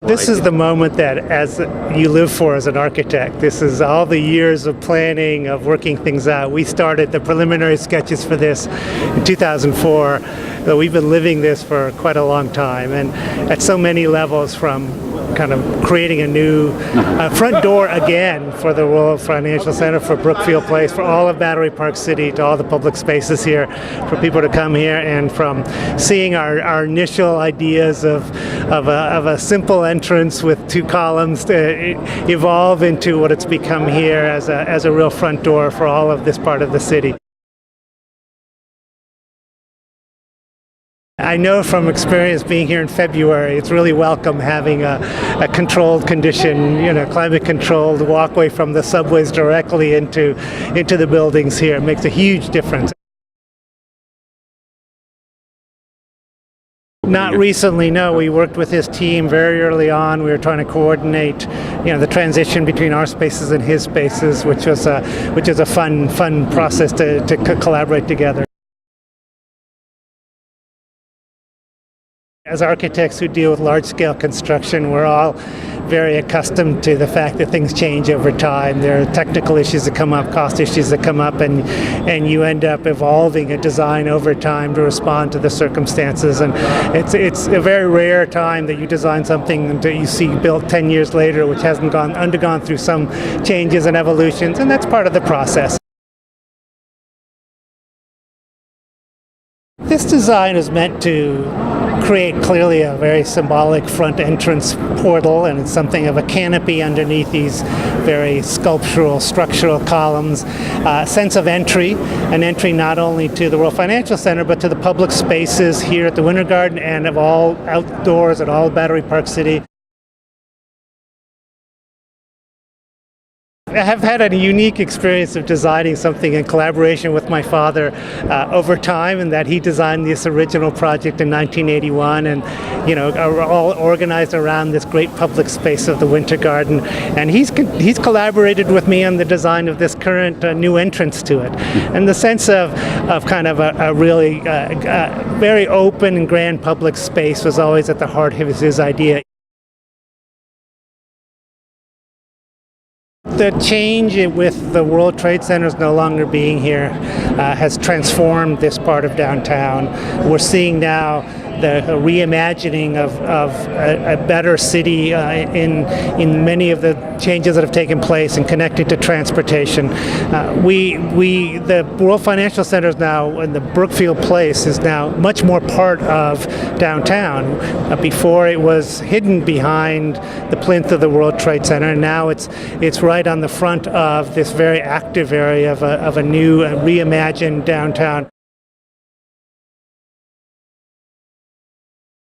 This is the moment that as you live for as an architect. This is all the years of planning, of working things out. We started the preliminary sketches for this in 2004, but we've been living this for quite a long time, and at so many levels, from kind of creating a new front door again for the World Financial Center, for Brookfield Place, for all of Battery Park City, to all the public spaces here, for people to come here, and from seeing our initial ideas of a simple entrance with two columns to evolve into what it's become here as a real front door for all of this part of the city. I know from experience being here in February, it's really welcome having a controlled condition, climate controlled walkway from the subways directly into the buildings here. It makes a huge difference. Not recently, no. We worked with his team very early on. We were trying to coordinate, the transition between our spaces and his spaces, which is a fun process to collaborate together. As architects who deal with large-scale construction, we're all very accustomed to the fact that things change over time. There are technical issues that come up, cost issues that come up, and you end up evolving a design over time to respond to the circumstances. And it's a very rare time that you design something that you see built 10 years later, which hasn't undergone through some changes and evolutions, and that's part of the process. This design is meant to create clearly a very symbolic front entrance portal, and it's something of a canopy underneath these very sculptural, structural columns. Sense of entry, an entry not only to the World Financial Center, but to the public spaces here at the Winter Garden and of all outdoors at all Battery Park City. I have had a unique experience of designing something in collaboration with my father over time, and that he designed this original project in 1981, and are all organized around this great public space of the Winter Garden. And he's collaborated with me on the design of this current new entrance to it, and the sense of kind of a really very open and grand public space was always at the heart of his idea. The change with the World Trade Centers no longer being here has transformed this part of downtown. We're seeing now the reimagining of a better city in many of the changes that have taken place and connected to transportation. The World Financial Center is now, and the Brookfield Place is now much more part of downtown. Before it was hidden behind the plinth of the World Trade Center, and now it's right on the front of this very active area of a new reimagined downtown.